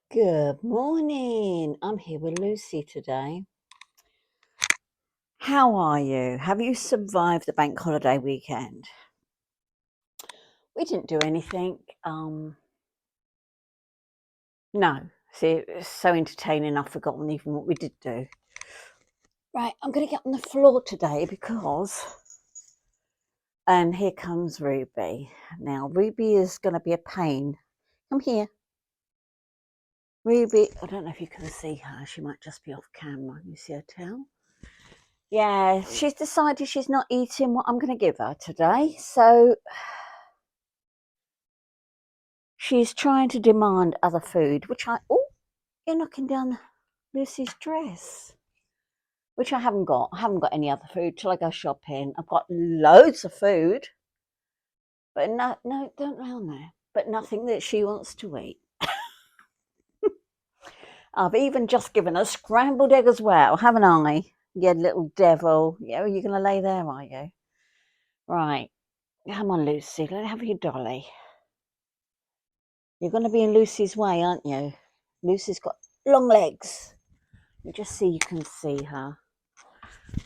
Good morning. I'm here with Lucy today. How are you? Have you survived the bank holiday weekend? We didn't do anything. No. See, it was so entertaining I've forgotten even what we did do. Right, I'm going to get on the floor today because... And here comes Ruby. Now, Ruby is going to be a pain. Come here. Ruby, I don't know if you can see her. She might just be off camera. You see her tail? Yeah, she's decided she's not eating what I'm going to give her today. So she's trying to demand other food, which oh, you're knocking down Lucy's dress, which I haven't got. I haven't got any other food till I go shopping. I've got loads of food, but no, don't round there. But nothing that she wants to eat. I've even just given her scrambled egg as well, haven't I? You little devil. Yeah, you're going to lay there, are you? Right. Come on, Lucy. Let me have your dolly. You're going to be in Lucy's way, aren't you? Lucy's got long legs. You just see, you can see her.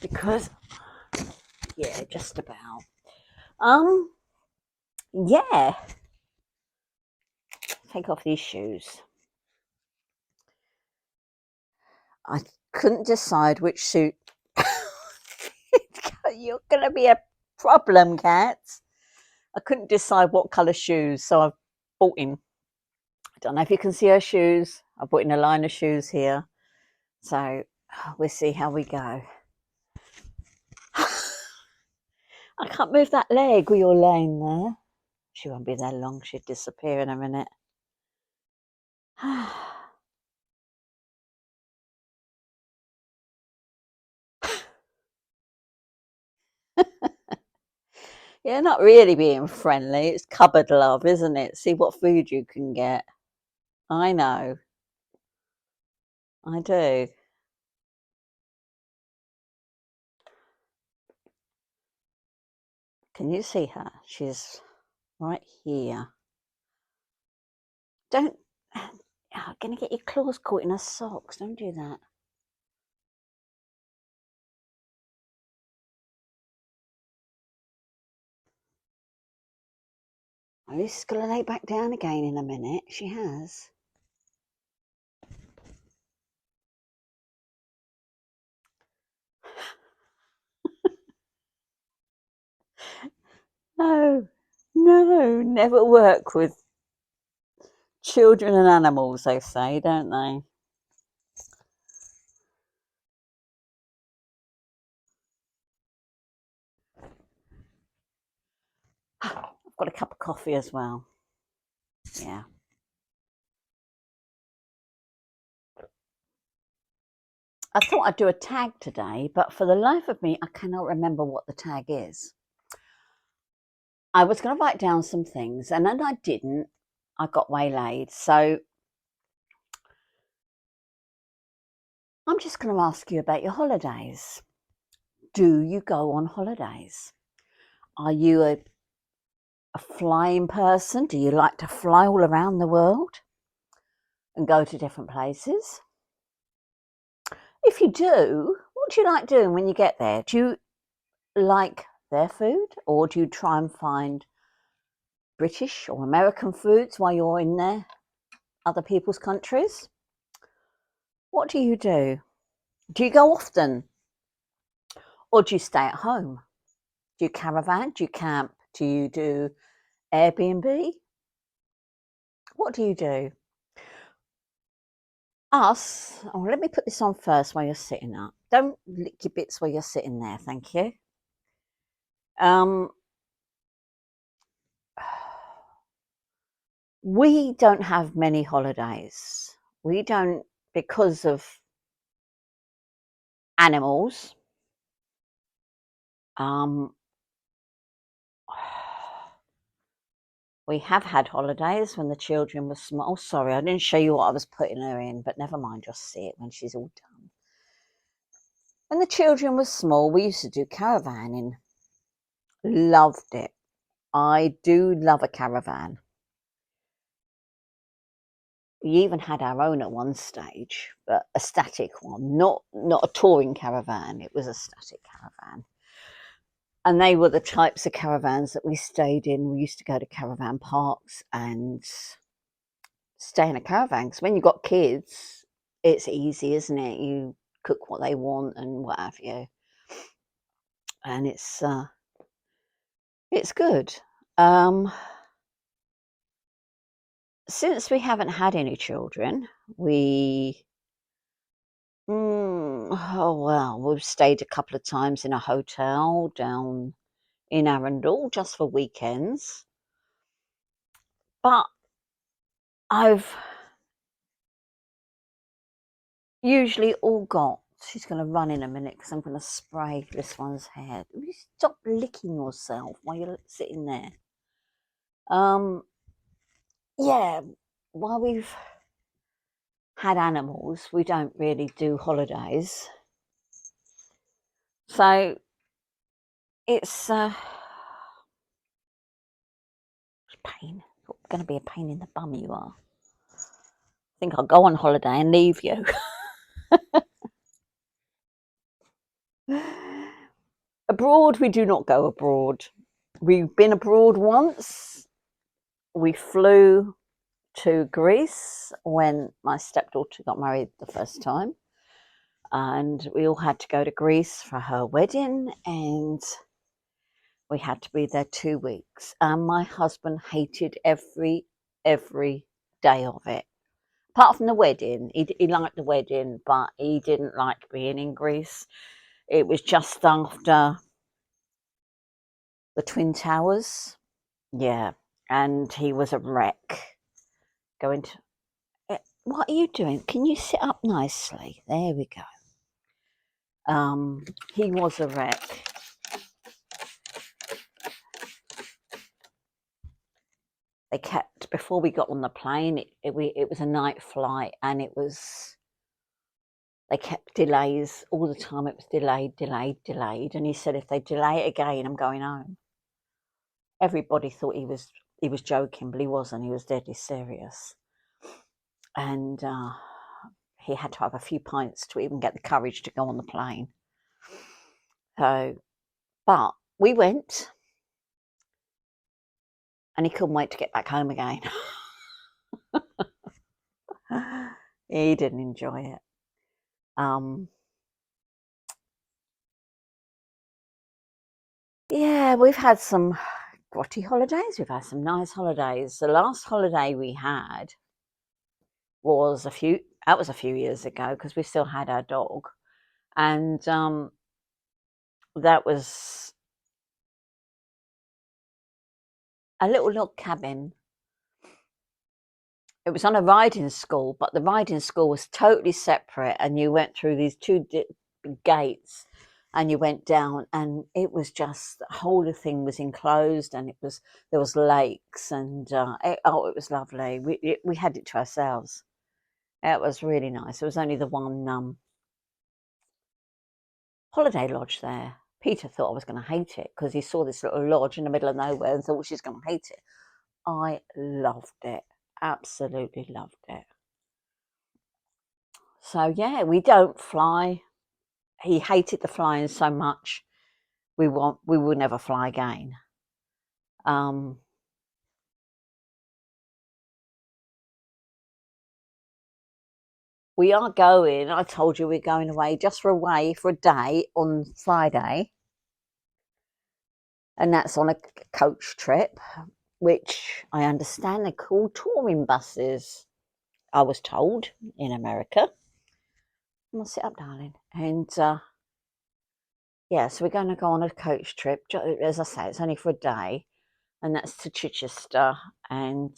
Because, yeah, just about. Yeah. Take off these shoes. I couldn't decide which suit. You're going to be a problem, Cat. I couldn't decide what colour shoes, so I've bought in. I don't know if you can see her shoes. I bought in a line of shoes here. So we'll see how we go. I can't move that leg where you're laying there. She won't be there long. She'll disappear in a minute. You're not really being friendly. It's cupboard love, isn't it? See what food you can get. I know. I do. Can you see her? She's right here. Don't... Oh, going to get your claws caught in her socks. Don't do that. Lucy's going to lay back down again in a minute. She has. No, never work with children and animals, they say, don't they? I've got a cup of coffee as well. Yeah. I thought I'd do a tag today, but for the life of me, I cannot remember what the tag is. I was going to write down some things, and then I didn't. I got waylaid. So I'm just going to ask you about your holidays. Do you go on holidays? Are you a flying person? Do you like to fly all around the world and go to different places? If you do, what do you like doing when you get there? Do you like their food, or do you try and find British or American foods while you're in there, other people's countries? What do you do? Do you go often, or do you stay at home? Do you caravan? Do you camp? Do you do Airbnb? What do you do? Us, oh, let me put this on first while you're sitting up. Don't lick your bits while you're sitting there, thank you. We don't have many holidays. We don't, because of animals. We have had holidays when the children were small. Oh, sorry, I didn't show you what I was putting her in, but never mind, you'll see it when she's all done. When the children were small, we used to do caravanning. Loved it. I do love a caravan. We even had our own at one stage, but a static one, not a touring caravan. It was a static caravan. And they were the types of caravans that we stayed in. We used to go to caravan parks and stay in a caravan, because when you've got kids, it's easy, isn't it? You cook what they want and what have you. And it's good. Since we haven't had any children, we've stayed a couple of times in a hotel down in Arundel just for weekends. But I've usually all got. She's going to run in a minute because I'm going to spray this one's hair. Will you stop licking yourself while you're sitting there? Yeah, while we've had animals, we don't really do holidays. So it's pain. You're going to be a pain in the bum, you are. I think I'll go on holiday and leave you. Abroad, we do not go abroad. We've been abroad once. We flew to Greece when my stepdaughter got married the first time, and we all had to go to Greece for her wedding, and we had to be there 2 weeks. And my husband hated every day of it. Apart from the wedding, he liked the wedding, but he didn't like being in Greece. It was just after the Twin Towers. Yeah, and he was a wreck. Going to. What are you doing? Can you sit up nicely? There we go. He was a wreck. They kept, before we got on the plane, it was a night flight, and they kept delays all the time. It was delayed. And he said, if they delay it again, I'm going home. Everybody thought he was joking, but he wasn't. He was deadly serious. And he had to have a few pints to even get the courage to go on the plane. So, but we went, and he couldn't wait to get back home again. He didn't enjoy it. Yeah, we've had some grotty holidays. We've had some nice holidays. The last holiday we had was a few years ago, because we still had our dog, and that was a little log cabin. It was on a riding school, but the riding school was totally separate, and you went through these two gates, and you went down, and it was just, the whole thing was enclosed, and there was lakes, and it was lovely. We had it to ourselves. It was really nice. It was only the one holiday lodge there. Peter thought I was going to hate it, because he saw this little lodge in the middle of nowhere and thought, well, she's going to hate it. I loved it. Absolutely loved it. So yeah, we don't fly. He hated the flying so much. We will never fly again. We are going. I told you we're going away for a day on Friday, and that's on a coach trip, which I understand they're called touring buses. I was told in America. I'll sit up, darling. And yeah, so we're going to go on a coach trip. As I say, it's only for a day, and that's to Chichester, and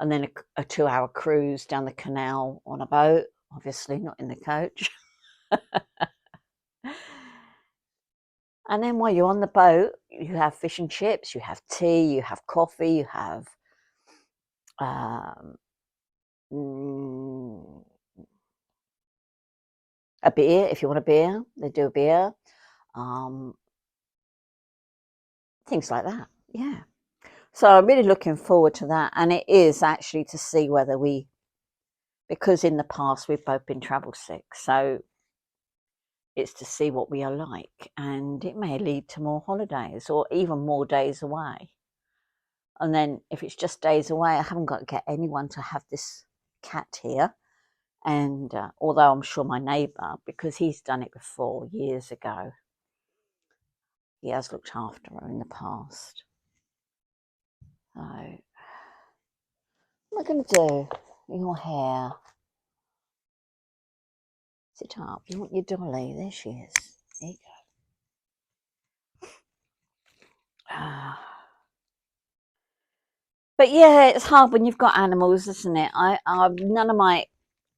then a 2-hour cruise down the canal on a boat. Obviously, not in the coach. And then while you're on the boat, you have fish and chips, you have tea, you have coffee, you have a beer if you want a beer. They do a beer. Things like that. Yeah. So I'm really looking forward to that, and it is actually to see whether because in the past we've both been travel sick, so it's to see what we are like, and it may lead to more holidays or even more days away. And then if it's just days away, I haven't got to get anyone to have this cat here. And although I'm sure my neighbour, because he's done it before years ago, he has looked after her in the past. So, what am I going to do? Your hair. Sit up. You want your dolly? There she is. There you go. But yeah, it's hard when you've got animals, isn't it? None of my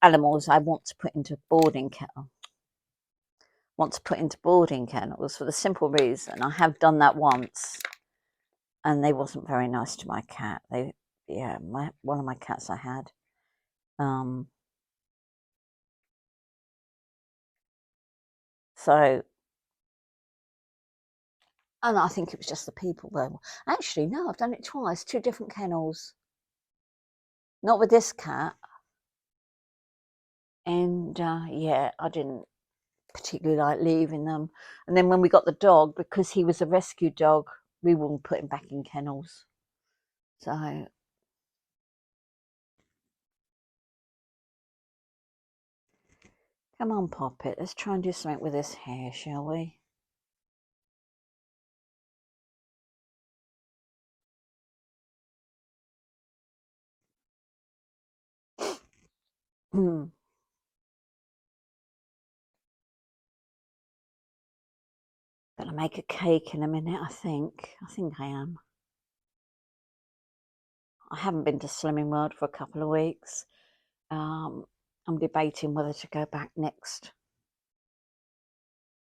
animals I want to put into boarding kennels for the simple reason I have done that once, and they wasn't very nice to my cat. One of my cats I had. So, and I think it was just the people though. Actually, no, I've done it twice, 2 different kennels. Not with this cat. And yeah, I didn't particularly like leaving them. And then when we got the dog, because he was a rescue dog, we wouldn't put him back in kennels. So come on, Poppet, let's try and do something with this hair, shall we? Gonna make a cake in a minute, I think. I think I am. I haven't been to Slimming World for a couple of weeks. I'm debating whether to go back next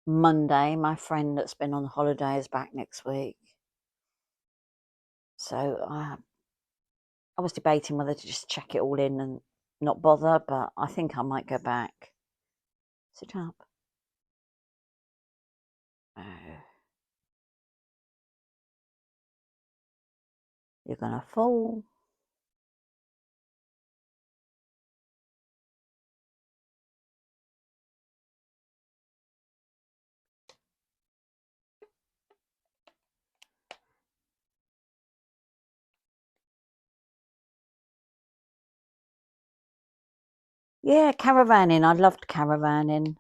Monday. My friend that's been on holiday is back next week. So I was debating whether to just check it all in and not bother, but I think I might go back. Sit up. Oh. You're gonna fall. Yeah, caravanning. I loved caravanning.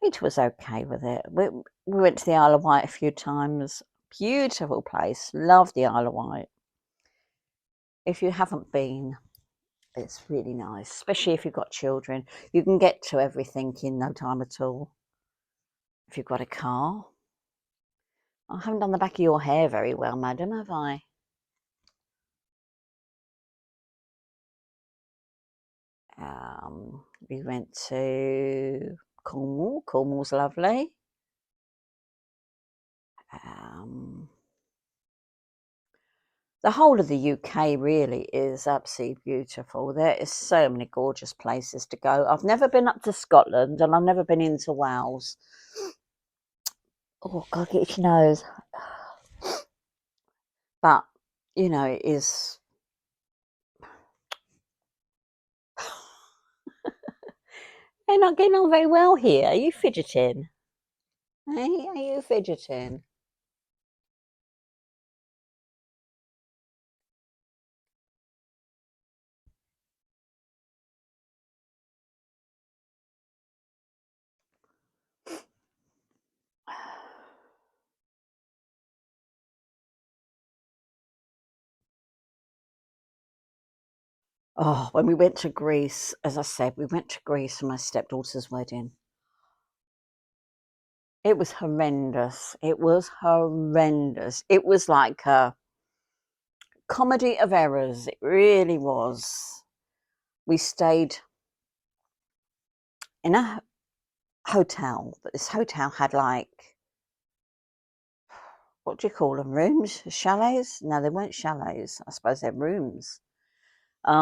Peter was okay with it. We went to the Isle of Wight a few times. Beautiful place. Love the Isle of Wight. If you haven't been, it's really nice, especially if you've got children. You can get to everything in no time at all. If you've got a car. I haven't done the back of your hair very well, madam, have I? We went to Cornwall. Cornwall's lovely. The whole of the UK really is absolutely beautiful. There is so many gorgeous places to go. I've never been up to Scotland, and I've never been into Wales. Oh God, get itchy nose. But you know, it is. They're not getting on very well here. Are you fidgeting? Hey, are you fidgeting? Oh, when we went to Greece, as I said, we went to Greece for my stepdaughter's wedding. It was horrendous. It was horrendous. It was like a comedy of errors. It really was. We stayed in a hotel, but this hotel had like, what do you call them? Rooms? Chalets? No, they weren't chalets. I suppose they're rooms. I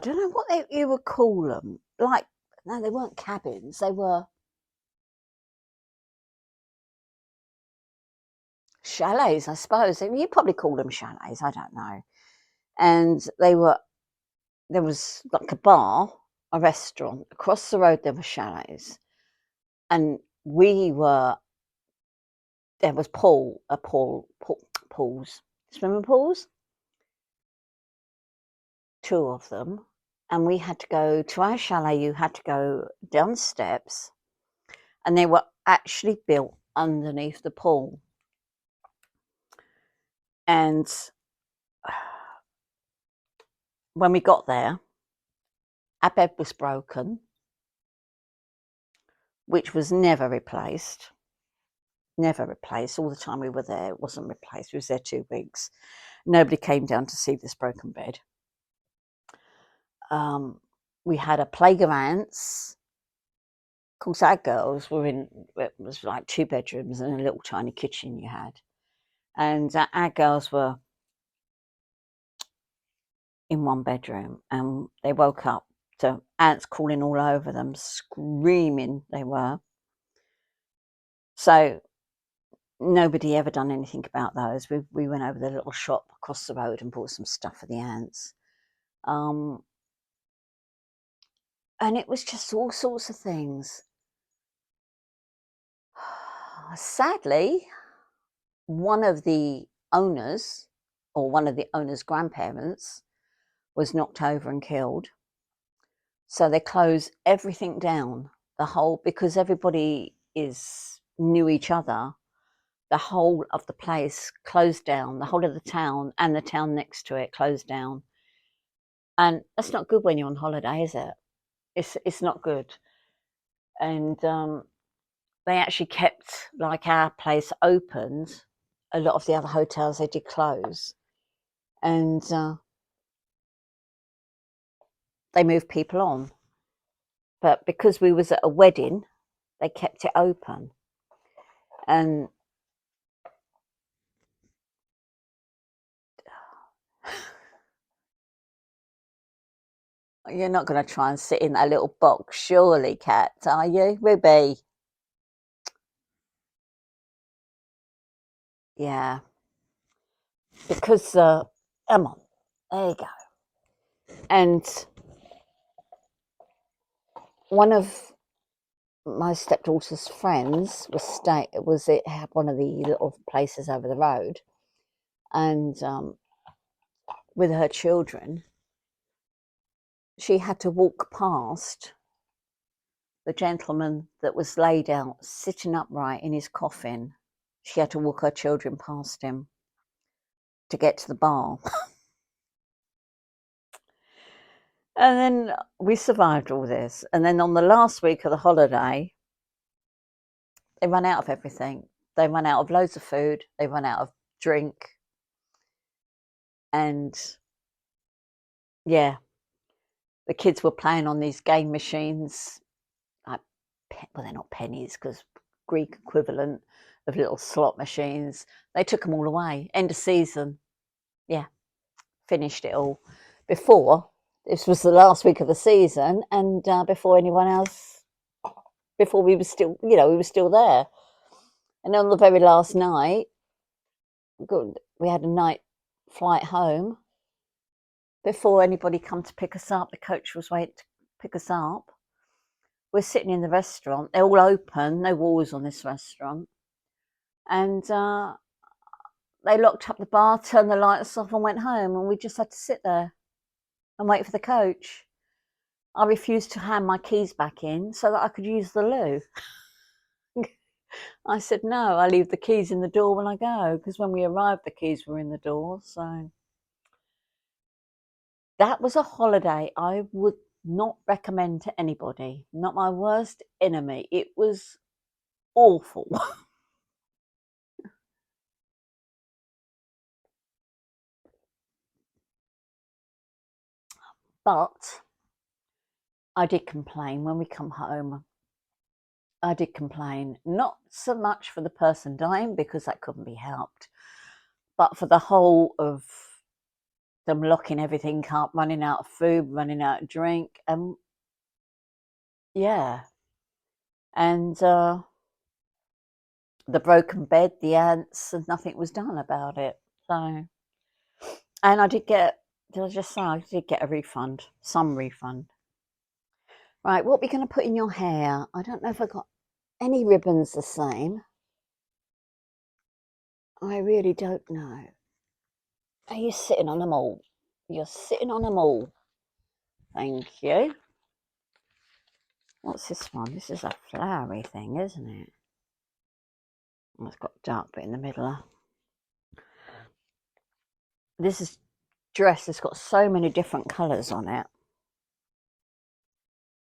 don't know what you would call them. Like, no, they weren't cabins. They were. chalets, I suppose. You probably call them chalets, I don't know. And there was like a bar, a restaurant. Across the road there were chalets. And there was pools, swimming pools, 2 of them. And we had to go to our chalet, you had to go down steps, and they were actually built underneath the pool. And when we got there, our bed was broken, which was never replaced. Never replaced. All the time we were there, it wasn't replaced. We was there 2 weeks. Nobody came down to see this broken bed. We had a plague of ants. Of course, our girls were it was like 2 bedrooms and a little tiny kitchen you had. And our girls were in 1 bedroom, and they woke up to ants crawling all over them, screaming they were. So nobody ever done anything about those. We went over the little shop across the road and bought some stuff for the ants. And it was just all sorts of things. Sadly, one of the owners, or one of the owner's grandparents, was knocked over and killed. So they closed everything down, because everybody knew each other. The whole of the place closed down, the whole of the town and the town next to it closed down. And that's not good when you're on holiday, is it? It's not good. And they actually kept like our place opened. A lot of the other hotels, they did close. And they moved people on. But because we was at a wedding, they kept it open. And you're not going to try and sit in that little box, surely, Kat, are you, Ruby? Yeah. Because, come on, there you go. And one of my stepdaughter's friends it had one of the little places over the road, and with her children, she had to walk past the gentleman that was laid out, sitting upright in his coffin. She had to walk her children past him to get to the bar. And then we survived all this. And then on the last week of the holiday, they ran out of everything. They ran out of loads of food. They ran out of drink. And yeah, the kids were playing on these game machines. Well, they're not pennies, because Greek equivalent of little slot machines. They took them all away. End of season. Yeah, finished it all. This was the last week of the season, and before anyone else, before we were still there. And on the very last night, we had a night flight home. Before anybody come to pick us up, the coach was waiting to pick us up. We're sitting in the restaurant. They're all open, no walls on this restaurant. And they locked up the bar, turned the lights off, and went home. And we just had to sit there and wait for the coach. I refused to hand my keys back in so that I could use the loo. I said, no, I leave the keys in the door when I go, because when we arrived, the keys were in the door. So that was a holiday I would not recommend to anybody, not my worst enemy. It was awful. But I did complain when we come home. I did complain, not so much for the person dying, because that couldn't be helped, but for the whole of them locking everything up, running out of food, running out of drink, and yeah. And the broken bed, the ants, and nothing was done about it. So, and I did get, did I just say I did get a refund, some refund. Right, what are we going to put in your hair? I don't know if I got any ribbons the same. I really don't know. Are you sitting on them all? You're sitting on them all. Thank you. What's this one? This is a flowery thing, isn't it? Oh, it's got a dark bit in the middle. This is dress has got so many different colours on it.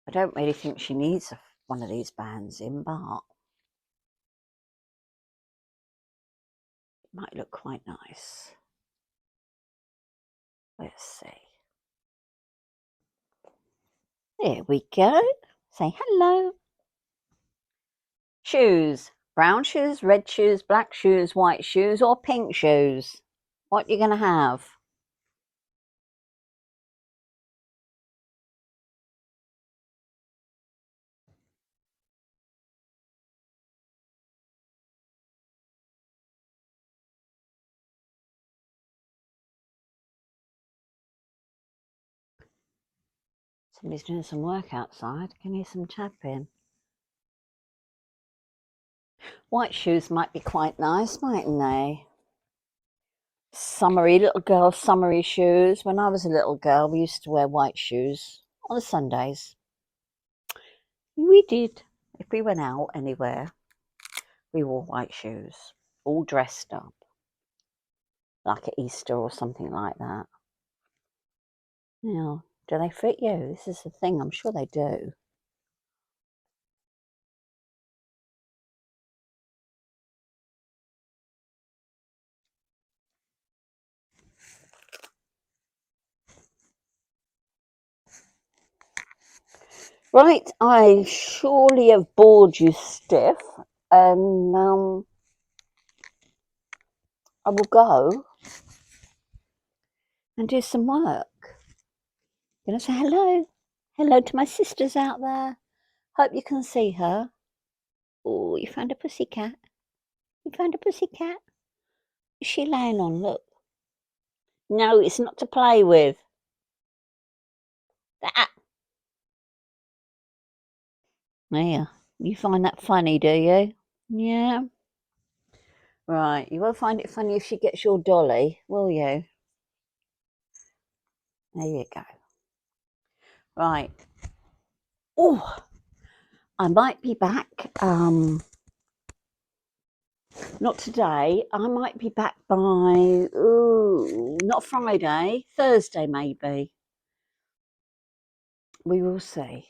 I don't really think she needs one of these bands in, but it might look quite nice. Let's see. There we go. Say hello. Shoes. Brown shoes, red shoes, black shoes, white shoes, or pink shoes? What are you going to have? Somebody's doing some work outside. Can you hear some tapping? White shoes might be quite nice, mightn't they? Summery, little girl summery shoes. When I was a little girl, we used to wear white shoes on the Sundays. We did. If we went out anywhere, we wore white shoes, all dressed up, like at Easter or something like that. Now, do they fit you? This is the thing. I'm sure they do. Right, I surely have bored you stiff, and I will go and do some work. Gonna say hello. Hello to my sisters out there. Hope you can see her. Oh, you found a pussycat. You found a pussycat. Is she laying on? Look. No, it's not to play with. That. Yeah. You find that funny, do you? Yeah. Right. You won't find it funny if she gets your dolly, will you? There you go. Right. Oh, I might be back. Not today. I might be back by not Friday, Thursday maybe. We will see.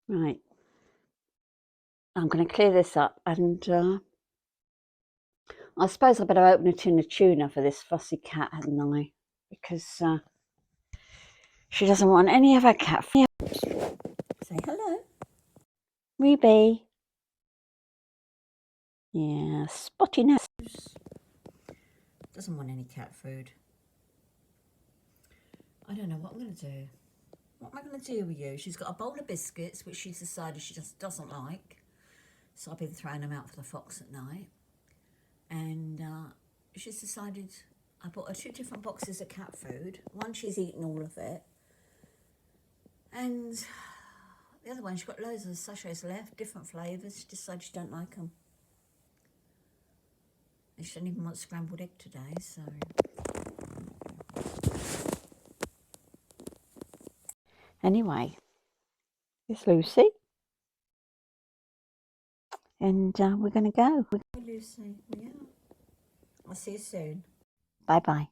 Right. I'm going to clear this up, and I suppose I better open a tin of tuna for this fussy cat, hadn't I? Because she doesn't want any of her cat food. Say hello. Ruby. Yeah, spotty nose. Doesn't want any cat food. I don't know what I'm going to do. What am I going to do with you? She's got a bowl of biscuits, which she's decided she just doesn't like. So I've been throwing them out for the fox at night. And she's decided, I bought her 2 different boxes of cat food. One, she's eaten all of it. And the other one, she's got loads of sachets left, different flavours. She decided she don't like them. And she doesn't even want scrambled egg today, so... Anyway, it's Lucy. And we're going to go. Lucy, yeah. I'll see you soon. Bye-bye.